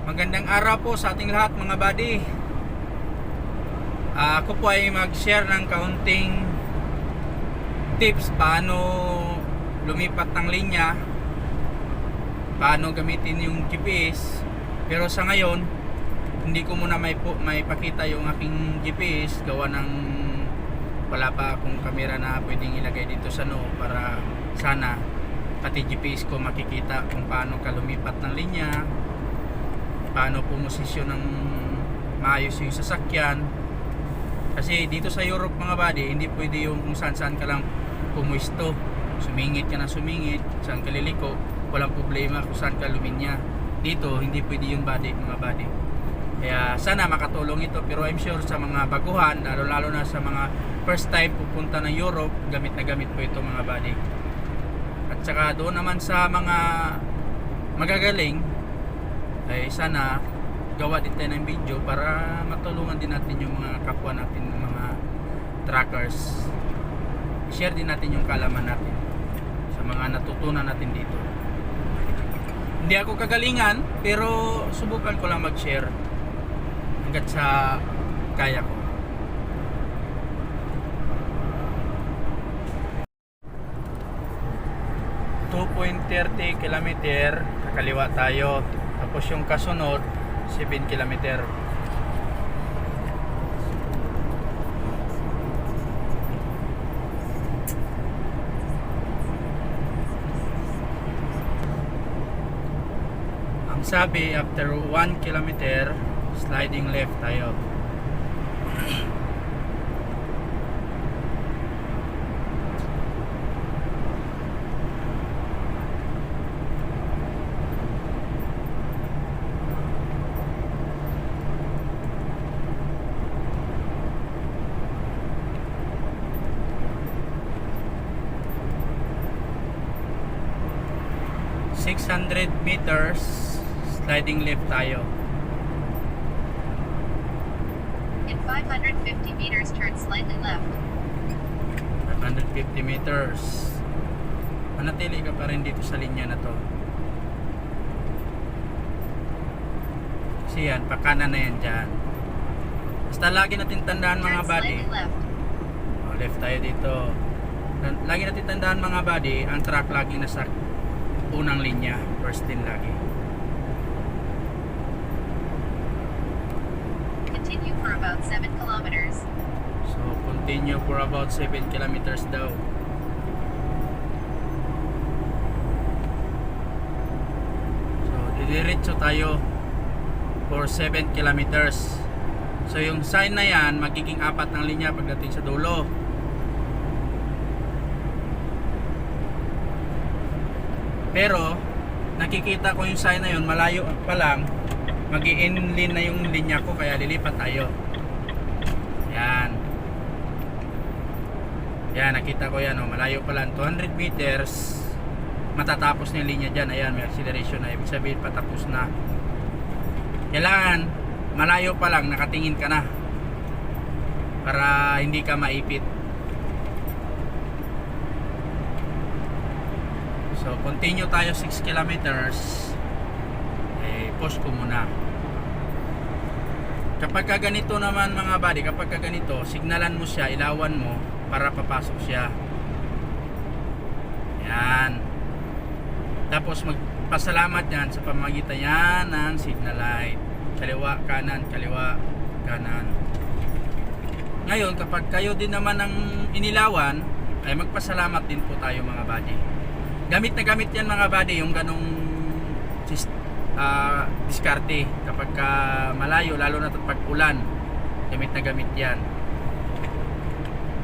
Magandang araw po sa ating lahat mga buddy. Ako po ay mag-share ng kaunting tips paano lumipat ng linya, paano gamitin yung GPS. Pero sa ngayon, hindi ko muna may pakita yung aking GPS gawa ng wala pa akong kamera na pwedeng ilagay dito sa para sana pati GPS ko makikita kung paano ka lumipat ng linya, paano pumosisyon ng maayos yung sasakyan. Kasi dito sa Europe mga buddy, hindi pwede yung kung saan ka lang pumuisto, sumingit ka na sumingit, saan ka liliko, walang problema kung saan ka luminya. Dito hindi pwede yung mga buddy. Kaya sana makatulong ito, pero I'm sure sa mga baguhan, lalo na sa mga first time pupunta ng Europe, gamit na gamit po ito mga buddy. At saka doon naman sa mga magagaling, ay sana gawa din tayo ng video para matulungan din natin yung mga kapwa natin, mga truckers. Share din natin yung kalaman natin sa mga natutunan natin dito. Hindi ako kagalingan, pero subukan ko lang mag-share hanggat sa kaya ko. .30 km kakaliwa tayo, tapos yung kasunod 7 km. Ang sabi, after 1 km sliding left tayo. ...600 meters sliding left tayo. In 550 meters, turn slightly left. 550 meters. Manatili ka pa rin dito sa linya na to. Kasi yan, pakanan na yan dyan. Basta lagi natin tandaan mga Turn buddy. slightly left. Left tayo dito. Lagi natin tandaan mga buddy, ang truck lagi nasa unang linya, first din lagi. Continue for about 7 kilometers. So continue for about 7 kilometers daw. So didiretso tayo for 7 kilometers. So yung sign na yan, magiging 4 ng linya pagdating sa dulo. Pero nakikita ko yung sign na yun, malayo pa lang, mag-i-inline na yung linya ko, kaya lilipat tayo. Yan. Yan, nakita ko yan, malayo pa lang, 200 meters matatapos na yung linya dyan. Ayan, may acceleration na, ibig sabihin patapos na. Kailangan malayo pa lang, nakatingin ka na para hindi ka maipit. So continue tayo 6 kilometers. Pause ko muna. Kapag ganito naman mga buddy, kapag ganito, signalan mo siya, ilawan mo para papasok siya. Yan. Tapos magpasalamat yan sa pamamagitan yan ng signal light. Kaliwa, kanan, kaliwa, kanan. Ngayon, kapag kayo din naman ang inilawan, ay magpasalamat din po tayo mga buddy. Gamit na gamit yan mga buddy, yung ganong diskarte kapag malayo, lalo na pag ulan, gamit na gamit yan.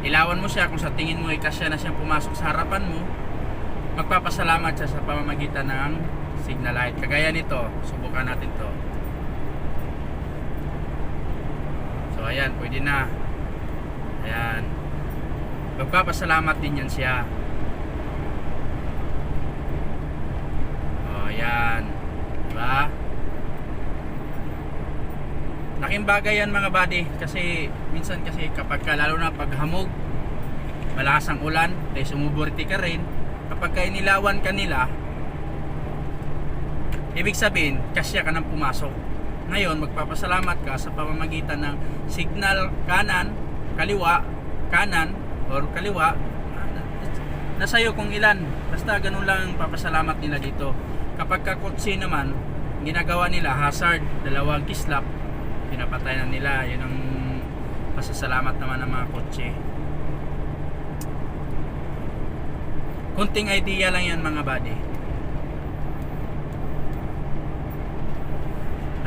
Ilawan mo siya, kung sa tingin mo ay kasya na siyang pumasok sa harapan mo, magpapasalamat siya sa pamamagitan ng signal light. Kagaya nito, subukan natin to. So ayan, pwede na. Ayan, magpapasalamat din yan siya. Ayan, diba? Laking bagay yan mga buddy, kasi minsan kasi kapag lalo na pag hamog, malakas ang ulan, dahil sumuburti ka rin, kapag inilawan ka nila, ibig sabihin kasya ka nang pumasok. Ngayon, magpapasalamat ka sa pamamagitan ng signal kanan, kaliwa, kanan, or kaliwa. Nasa iyo kung ilan. Basta ganun lang ang papasalamat nila dito. Kapag kakotse naman, ginagawa nila hazard, dalawang kislap, pinapatay na nila. Yun ang pasasalamat naman ng mga kotse. Kunting idea lang yan mga buddy.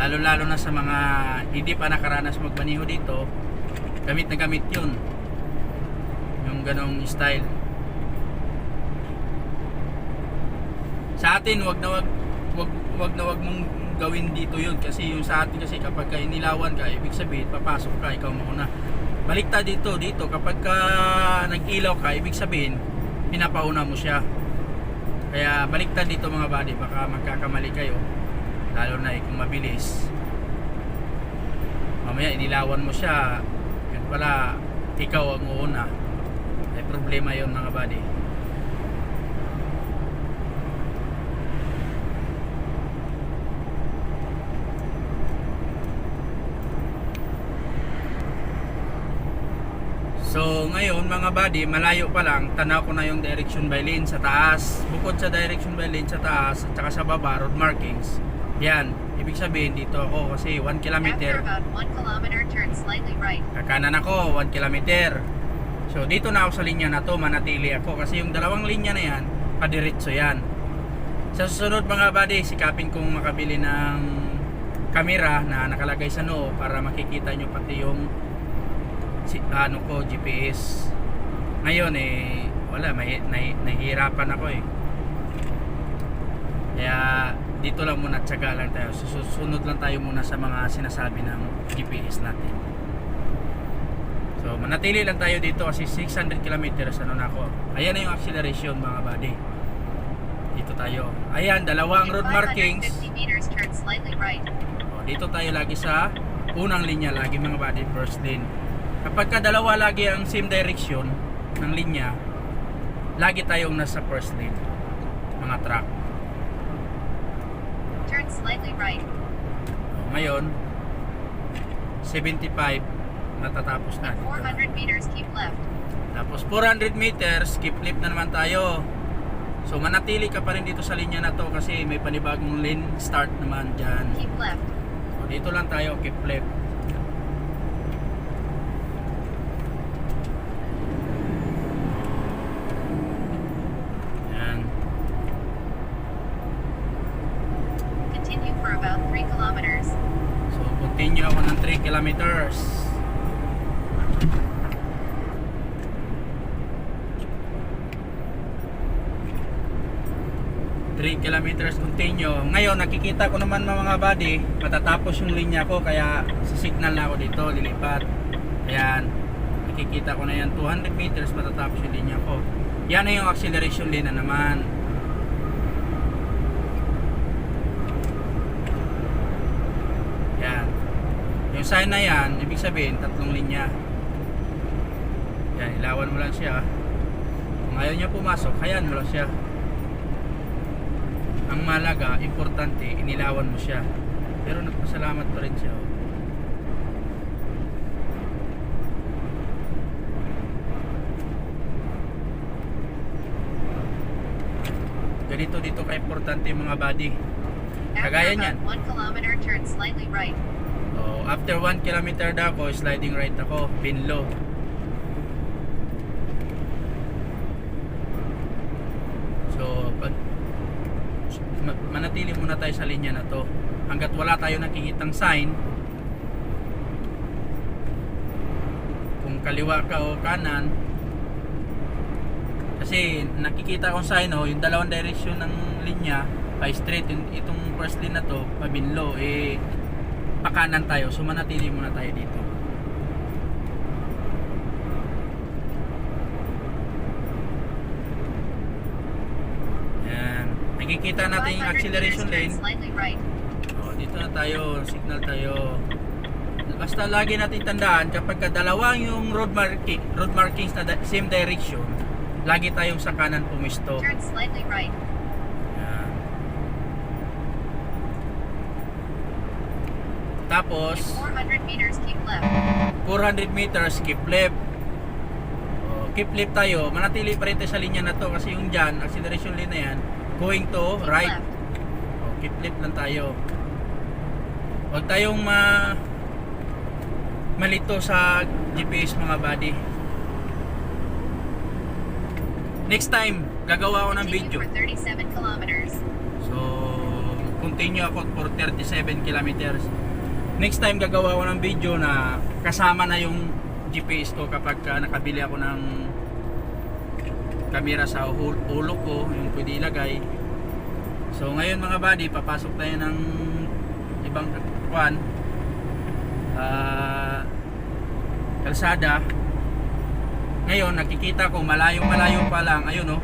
Lalo na sa mga hindi pa nakaranas magmaniho dito, gamit na gamit yun, yung ganong style. Sa atin wag na wag mong gawin dito yun, kasi yung sa atin kasi kapag ka inilawan ka, ibig sabihin papasok ka, ikaw mauna. Baliktad dito kapag ka nag-ilaw ka, ibig sabihin pinapauna mo siya. Kaya baliktad dito mga buddy, baka magkakamali kayo, lalo na kung mabilis. Mamaya inilawan mo siya, yun pala ikaw ang uuna. May problema yun mga buddy. So ngayon mga buddy, malayo pa lang, tanaw ko na yung direction by lane sa taas. Bukod sa direction by lane sa taas at saka sa baba, road markings. Yan, ibig sabihin dito ako kasi 1 After kilometer. about 1 kilometer, turn slightly right. Kakanan ako, 1 kilometer. So dito na ako sa linya na to, manatili ako kasi yung dalawang linya na yan, padiretso yan. Sa susunod mga buddy, sikapin kong makabili ng kamera na nakalagay sa noo para makikita nyo pati yung GPS. Ngayon wala, nahihirapan ako kaya dito lang muna, tsaga lang tayo. Susunod lang tayo muna sa mga sinasabi ng GPS natin. So manatili lang tayo dito kasi 600 kilometers na ako. Ayan na yung acceleration mga buddy. Dito tayo. Ayan, dalawang road markings. 550 meters, turn slightly right. Dito tayo lagi sa unang linya, lagi mga buddy, first lane. Kapag ka dalawa lagi ang same direction ng linya, lagi tayong nasa first lane, mga truck. Turn slightly right. Ngayon 75 natatapos na. 400 meters, keep left. Tapos 400 meters, keep left na naman tayo. So manatili ka pa rin dito sa linya na to kasi may panibagong lane start naman dyan. Keep left. So dito lang tayo, keep left. Yan. Continue for about 3 kilometers. So continue ako ng 3 kilometers. 3 kilometers continue. Ngayon nakikita ko naman mga buddy, matatapos yung linya ko kaya sa signal na ako dito lilipat. Ayan, nakikita ko na yan, 200 meters matatapos yung linya ko. Yan na yung acceleration lane na naman. Yan, yung sign na yan, ibig sabihin tatlong linya. Yan, ilawan mo lang siya. Kung ayaw niya pumasok, hayaan mo lang siya. Ang malaga, importante, inilawan mo siya. Pero nagpasalamat pa rin siya. Ganito dito ka-importante yung mga buddy. Kagaya After niyan. about 1 kilometer, turn slightly right. So, after 1 kilometer daw ako, sliding right ako, pin low. So, manatili muna tayo sa linya na to hanggat wala tayo nakikitang sign kung kaliwa ka o kanan, kasi nakikita kong sign yung dalawang direction ng linya pa straight, itong first lane na to pabinlo, pakanan tayo, so manatili muna tayo dito. Nakikita natin yung 500 acceleration meters, turn lane. slightly right. Dito na tayo, signal tayo. Basta lagi natin tandaan kapag dalawa yung road markings na same direction, lagi tayong sa kanan pumisto. Turn slightly right. Yan. 500 meters, turn slightly right. Tapos, In 400 meters, keep left. 400 meters, keep left. Keep left tayo. Manatili pa rin tayo sa linya na to kasi yung dyan, acceleration lane na yan, going to Keep right. left. Keep left lang tayo. Huwag tayong malito sa GPS mga buddy. Next time, gagawa ako ng Continue video. for 37 kilometers. So, continue ako for 37 kilometers. Next time, gagawa ako ng video na kasama na yung GPS ko kapag nakabili ako ng camera sa ulo ko, yung pwede ilagay. So, ngayon mga buddy, papasok tayo ng ibang kalsada. Ngayon nakikita ko malayo pa lang, ayun oh,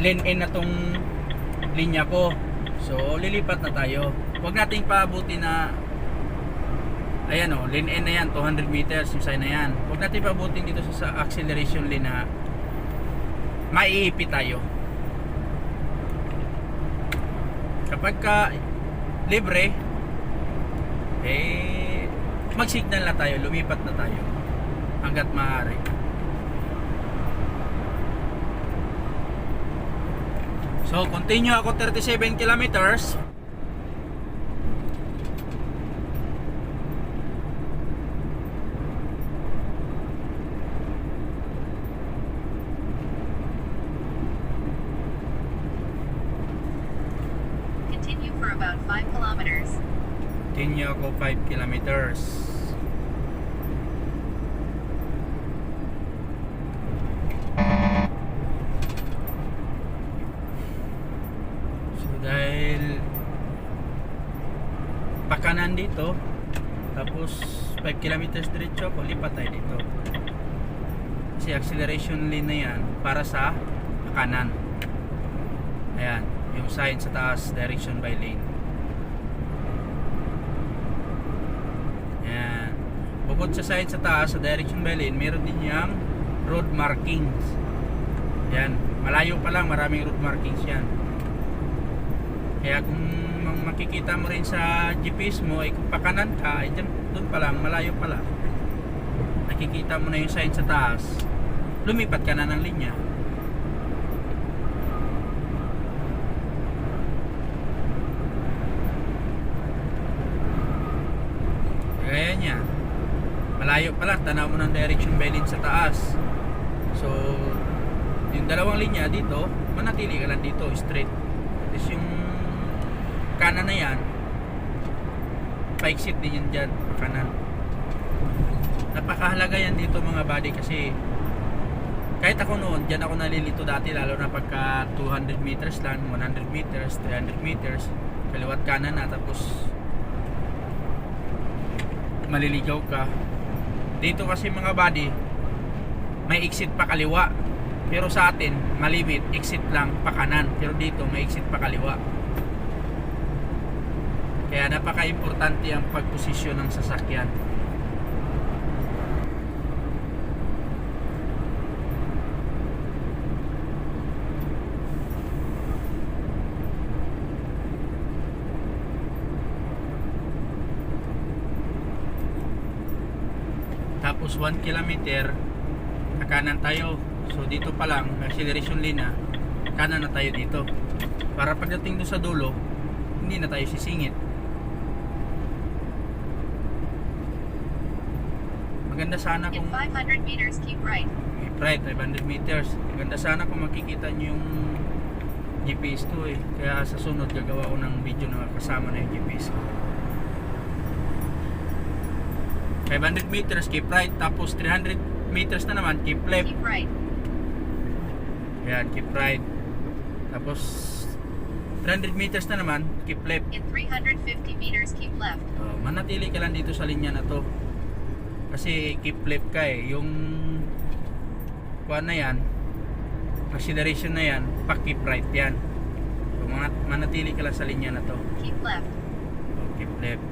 lane in na tong linya ko. So lilipat na tayo. Huwag nating paabuti na, ayan oh, lane in na yan, 200 meters yung sign na yan. Huwag nating paabutin dito sa acceleration lane na maiipit tayo. Kapag libre, mag-signal na tayo, lumipat na tayo hanggat maaari. So, continue ako 37 kilometers. Continue for about 5 kilometers. Continue ako 5 kilometers. So dahil pakanan dito, tapos 5 kilometers diretso ako, lipat tayo dito. Kasi acceleration lane na yan para sa kanan. Ayan, yung sign sa taas, direction by lane. Ayan. Bukod sa sign sa taas, sa direction by lane, meron din yung road markings. Ayan, malayo pa lang, maraming road markings yan. Kaya kung makikita mo rin sa GPS mo, ay kung pakanan ka, ay dyan, doon pa lang, malayo pa lang. Nakikita mo na yung sign sa taas, lumipat ka na ng linya. Kaya niya, malayo pa lang, tanaw mo ng direction by lane sa taas. So, yung dalawang linya dito, manatili ka lang dito, straight. Tapos yung kanan na yan, pa-exit din yan dyan, kanan. Napakahalaga yan dito mga buddy kasi kahit ako noon, dyan ako nalilito dati, lalo na pagka 200 meters lang, 100 meters, 300 meters, kaliwat kanan na, tapos maliligaw ka. Dito kasi mga buddy, may exit pa kaliwa. Pero sa atin, malimit, exit lang pa kanan. Pero dito, may exit pa kaliwa. Kaya napaka-importante ang pagposisyon ng sasakyan. Tapos 1 kilometer kanan tayo. So dito pa lang, acceleration lane na, kanan na tayo dito. Para pagdating doon sa dulo, hindi na tayo sisingit. Maganda sana In kung 500 meters, keep right. right, 500 meters. Maganda sana kung makikita nyo yung GPS to eh. Kaya sa sunod gagawa ko ng video na kasama na yung GPS ko. 500 meters, keep right. Tapos 300 meters na naman, keep left. Keep right. Yan, keep right. Tapos 300 meters na naman, keep left. In 350 meters, keep left. Manatili ka lang dito sa linya na to. Kasi keep left ka eh. Yung kuha na yan, acceleration na yan, pa keep right yan. So manatili ka lang sa linya na to. Keep left. Keep left.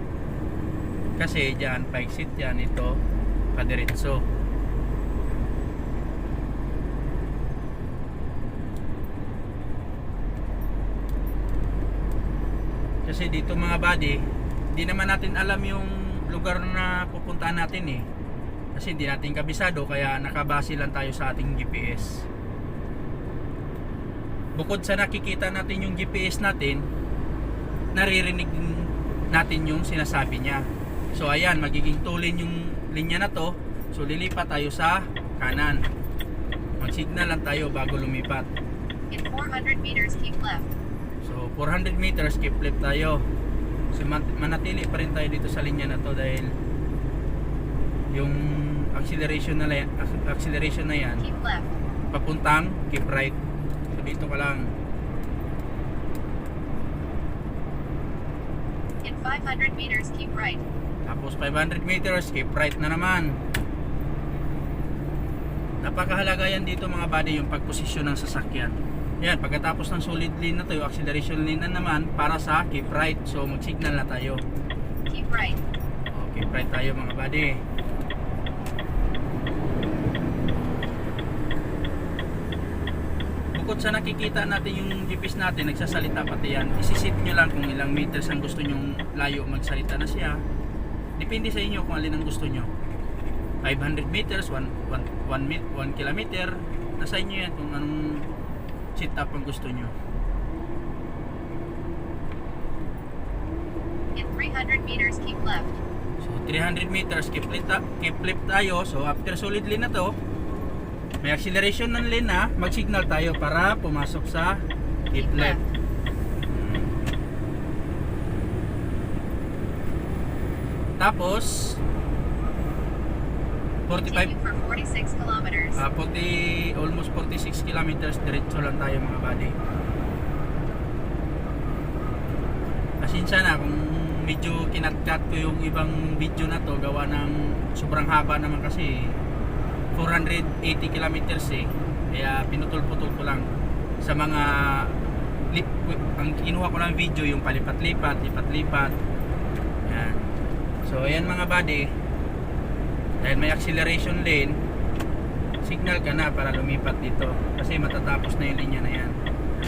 Kasi dyan, pa-exit yan, ito, pa-diretso. Kasi dito mga buddy, hindi naman natin alam yung lugar na pupuntahan natin eh. Kasi hindi natin kabisado, kaya nakabase lang tayo sa ating GPS. Bukod sa nakikita natin yung GPS natin, naririnig natin yung sinasabi niya. So ayan, magiging tulin yung linya na to. So lilipat tayo sa kanan. Mag-signal lang tayo bago lumipat. In 400 meters, keep left. So 400 meters, keep left tayo. So manatili pa rin tayo dito sa linya na to dahil yung acceleration na yan Keep left. papuntang keep right. So dito ka lang. In 500 meters, keep right. Tapos 500 meters, keep right na naman. Napakahalaga yan dito mga buddy, yung pagposisyon ng sasakyan. Yan, pagkatapos ng solid lane na to, yung acceleration lane na naman para sa keep right. So mag-signal na tayo. Keep right. O, keep right tayo mga buddy. Bukod sa nakikita natin yung GPS natin, nagsasalita pati yan. Isisit nyo lang kung ilang meters ang gusto nyong layo, magsalita na siya. Depende sa inyo kung alin ang gusto nyo. 500 meters, 1 kilometer. Nasa inyo yan kung anong setup ang gusto nyo. In 300 meters, keep left. So 300 meters, keep left tayo. So after solid lane na to, may acceleration ng lane na, mag-signal tayo para pumasok sa keep left. Tapos 45 Continue for 46 kilometers. almost 46 kilometers diretso lang tayo mga buddy. Pasensya na kung medyo kinat-cut ko yung ibang video na to, gawa ng sobrang haba naman kasi 480 kilometers eh. Kaya pinutol-putol ko lang sa mga ang kinuha ko ng video yung palipat-lipat, lipat-lipat. Yan. So ayan mga buddy, dahil may acceleration lane, signal ka na para lumipat dito kasi matatapos na yung linya na yan,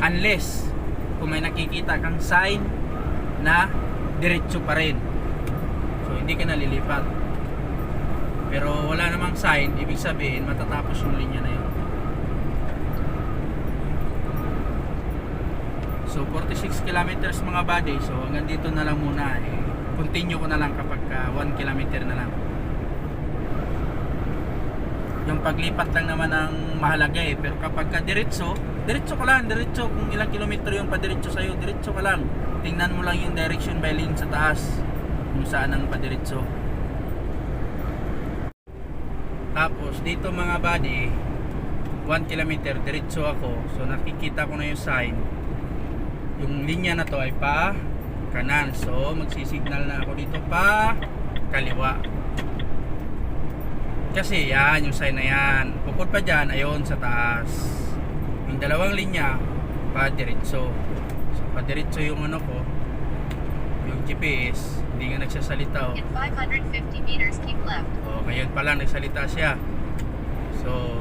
unless kung may nakikita kang sign na diretso pa rin, so hindi ka na lilipat. Pero wala namang sign, ibig sabihin matatapos yung linya na yun. So 46 kilometers mga buddy. So hanggang dito na lang muna eh. Continue ko na lang kapag 1 kilometer na lang. Yung paglipat lang naman ang mahalaga eh. Pero kapag diretso, diretso ka lang, diretso. Kung ilang kilometro yung padiretso sa'yo, diretso ka lang. Tingnan mo lang yung direction by lane sa taas, kung saan ang padiretso. Tapos dito mga buddy, 1 kilometer diretso ako. So nakikita ko na yung sign. Yung linya na to ay pa kanan. So magsisignal na ako dito pa kaliwa. Kasi yan, yung sign na yan. Bukod pa dyan, ayon sa taas. Yung dalawang linya, pa diretso. So, pa diretso yung ano ko, yung GPS, hindi nga nagsasalita oh. In 550 meters, keep left. O, ngayon pa lang nagsalita siya. So,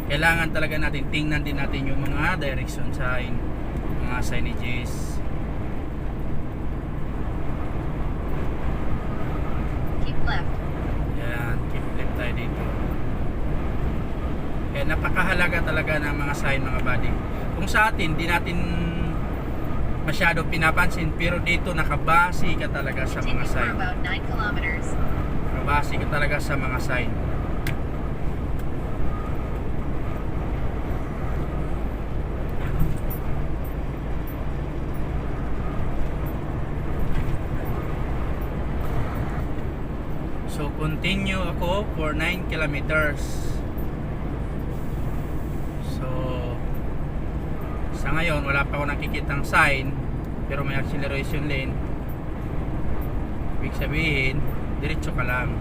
kailangan talaga natin, tingnan din natin yung mga direction sign, mga signages. Keep left. Yan, keep left tayo dito. Kaya napakahalaga talaga ng mga sign mga buddy. Kung sa atin, di natin masyado pinapansin, pero dito nakabase ka talaga sa mga Continue for sign. about 9 kilometers. Nakabase ka talaga sa mga sign. So continue ako for 9 kilometers. So sa ngayon wala pa ako nakikitang sign, pero may acceleration lane. Ibig sabihin diretso ka lang,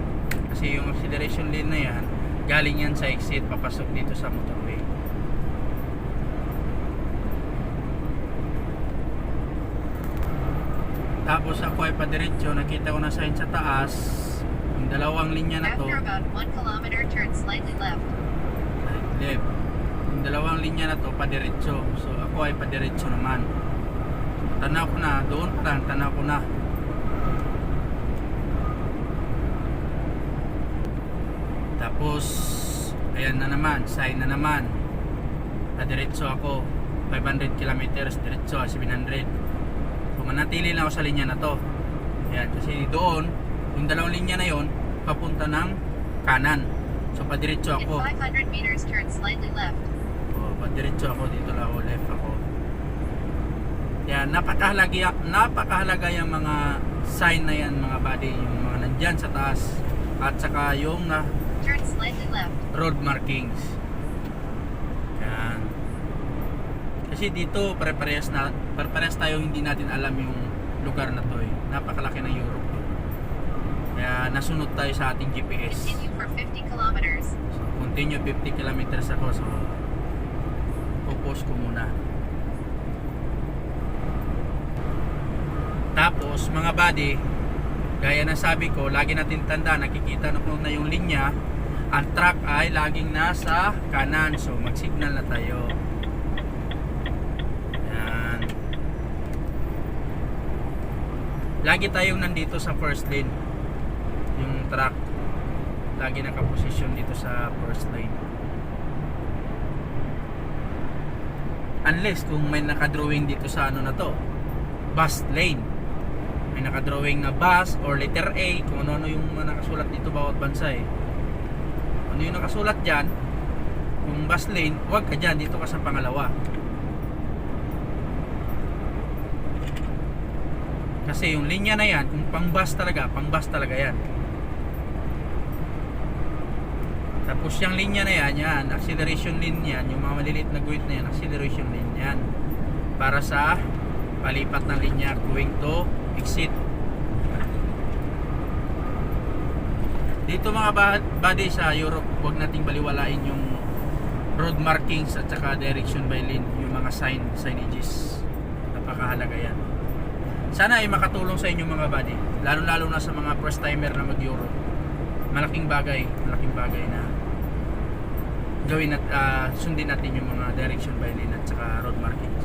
kasi yung acceleration lane na yan galing yan sa exit papasok dito sa motorway. Tapos ako ay padiretso, nakita ko na sign sa taas. Yung dalawang linya na to, After about 1 kilometer, turn slightly left. left. Yung dalawang linya na to padiretso. So ako ay padiretso naman. Tanaw ko na, doon pa lang, tanaw ko na. Tapos ayan na naman, sign na naman. Diretso ako 500 kilometers, diretso 700. So manatili lang ako sa linya na to. Ayan, kasi doon yung dalawang linya na yon papunta ng kanan. So padiretso In ako. 500 meters, turn slightly left. O, padiretso ako dito lang ako, left ako. Yan, napakahalaga yung mga sign na yan mga buddy, yung mga nandyan sa taas at saka yung Turn slightly left. road markings. Yan. Kasi dito pare-parehas tayo, hindi natin alam yung lugar na to eh. Napakalaki ng Europe to. Kaya nasunod tayo sa ating GPS. Continue for 50 kilometers. So, continue 50 kilometers ako. So, pupos ko muna. Tapos, mga buddy, gaya na sabi ko, lagi natin tanda, nakikita na ko na yung linya, ang truck ay laging nasa kanan. So, mag-signal na tayo. Yan. Lagi tayong nandito sa first lane. Yung truck lagi nakaposisyon dito sa first lane, unless kung may nakadrawing dito sa ano na to, bus lane, may nakadrawing na bus or letter A, kung ano yung mga nakasulat dito bawat bansa eh. Ano yung nakasulat dyan, kung bus lane, huwag ka dyan, dito ka sa pangalawa. Kasi yung linya na yan, kung pang bus talaga yan. Tapos yung linya na yan, acceleration lane yan, yung mga maliliit na guhit na yan, acceleration lane yan. Para sa palipat ng linya going to exit. Dito mga buddy sa Europe, huwag nating baliwalain yung road markings at saka direction by lane, yung mga signages. Napakahalaga yan. Sana ay makatulong sa inyo mga buddy, lalo na sa mga first timer na mag-Europe. Malaking bagay na gawin at sundin natin yung mga direction by lane at saka road markings.